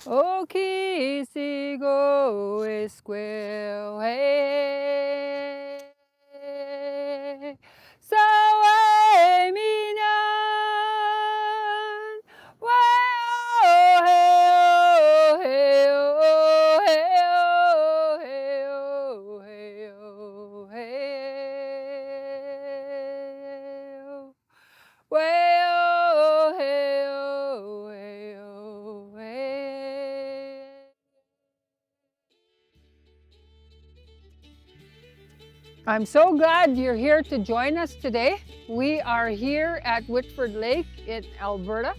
O kisigo esquel hey. Sawe minyan. Way oh hey oh hey oh hey oh hey oh hey oh. Way oh hey oh hey oh hey. I'm so glad you're here to join us today. We are here at Whitford Lake in Alberta.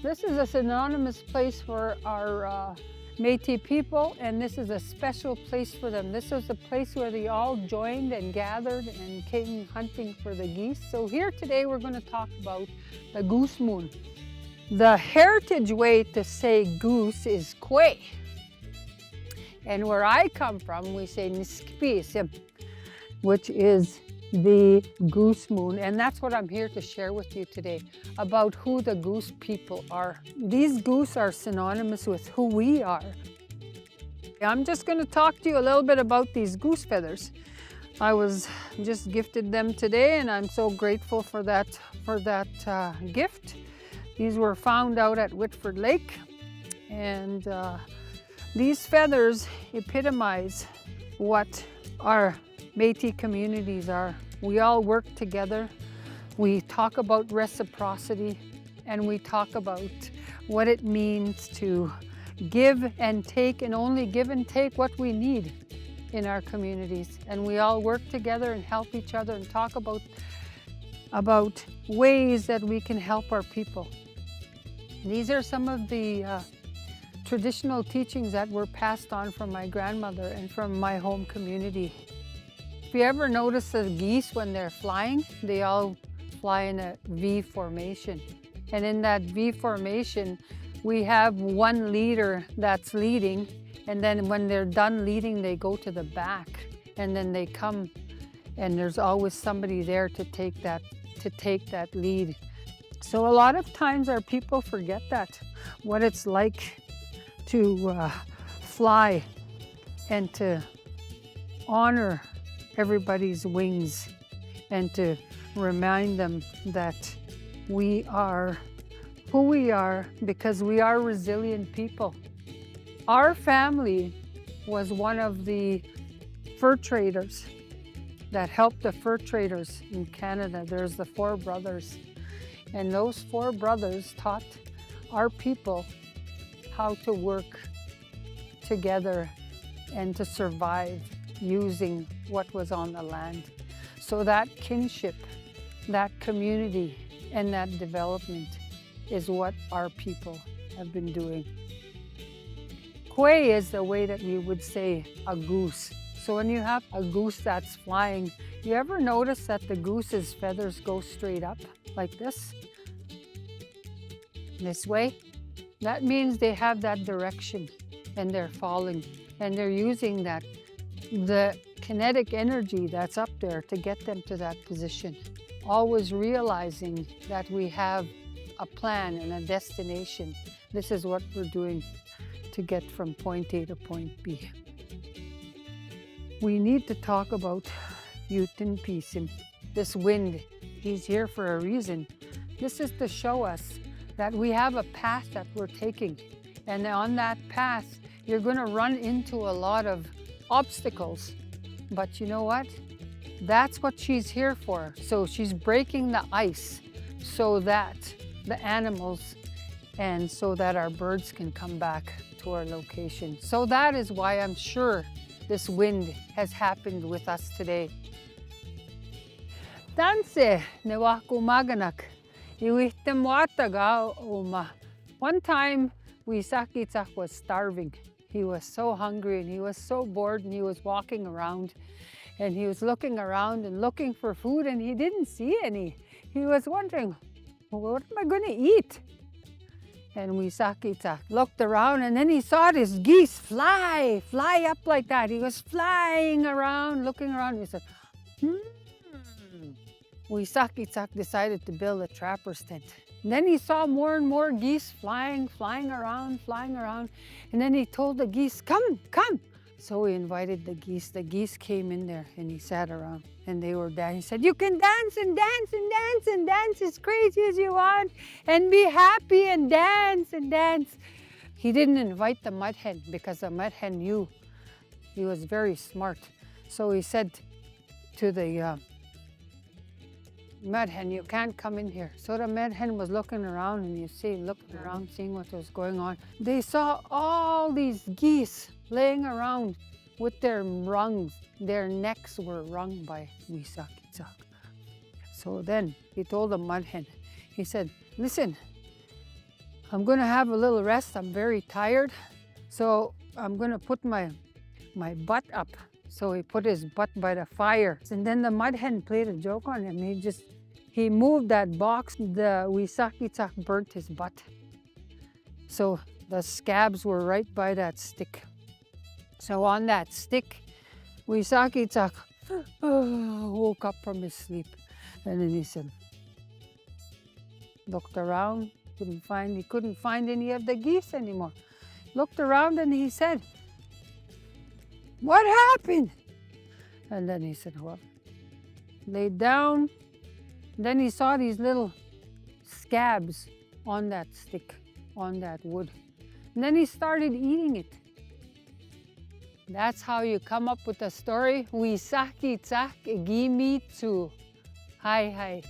This is a synonymous place for our Métis people, and this is a special place for them. This was the place where they all joined and gathered and came hunting for the geese. So here today we're going to talk about the Goose Moon. The heritage way to say goose is kwe. And where I come from, we say niskipîsim, which is the Goose Moon. And that's what I'm here to share with you today, about who the goose people are. These goose are synonymous with who we are. I'm just going to talk to you a little bit about these goose feathers. I was just gifted them today, and I'm so grateful for that gift. These were found out at Whitford Lake, and these feathers epitomize what our Métis communities are. We all work together. We talk about reciprocity, and we talk about what it means to give and take, and only give and take what we need in our communities. And we all work together and help each other and talk about ways that we can help our people. These are some of the traditional teachings that were passed on from my grandmother and from my home community. If you ever notice the geese when they're flying, they all fly in a V formation. And in that V formation, we have one leader that's leading, and then when they're done leading, they go to the back, and then they come, and there's always somebody there to take that lead. So a lot of times our people forget that, what it's like to fly and to honor everybody's wings, and to remind them that we are who we are because we are resilient people. Our family was one of the fur traders that helped the fur traders in Canada. There's the 4 brothers, and those 4 brothers taught our people how to work together and to survive using what was on the land. So that kinship, that community, and that development is what our people have been doing. Kwe is the way that we would say a goose. So when you have a goose that's flying, you ever notice that the goose's feathers go straight up like this way? That means they have that direction and they're falling, and they're using the kinetic energy that's up there to get them to that position. Always realizing that we have a plan and a destination. This is what we're doing to get from point A to point B. We need to talk about niskipîsim. This wind, he's here for a reason. This is to show us that we have a path that we're taking. And on that path, you're going to run into a lot of obstacles. But you know what? That's what she's here for. So she's breaking the ice so that the animals and so that our birds can come back to our location. So that is why I'm sure this wind has happened with us today. Tanse ne wakumaganak iwihtem wataga uma. One time, askîhk was starving. He was so hungry and he was so bored, and he was walking around and he was looking around and looking for food, and he didn't see any. He was wondering, what am I going to eat? And askîhk looked around, and then he saw this geese fly up like that. He was flying around, looking around. He said, askîhk decided to build a trapper's tent. And then he saw more and more geese flying around. And then he told the geese, come. So he invited the geese. The geese came in there and he sat around and they were dancing. He said, you can dance and dance and dance and dance as crazy as you want and be happy and dance and dance. He didn't invite the mud hen because the mud hen knew he was very smart. So he said to the mud hen, you can't come in here. So the mud hen was looking around and seeing what was going on. They saw all these geese laying around with their rungs. Their necks were wrung by askîhk. So then he told the mud hen, he said, listen, I'm going to have a little rest. I'm very tired. So I'm going to put my butt up. So he put his butt by the fire. And then the mud hen played a joke on him. He moved that box. The askîhk burnt his butt. So the scabs were right by that stick. So on that stick, askîhk woke up from his sleep. And then he said, looked around, he couldn't find any of the geese anymore. Looked around and he said, what happened? And then he said, well, laid down. Then he saw these little scabs on that stick, on that wood. And then he started eating it. That's how you come up with a story. Askîhk gimi tu. Hi.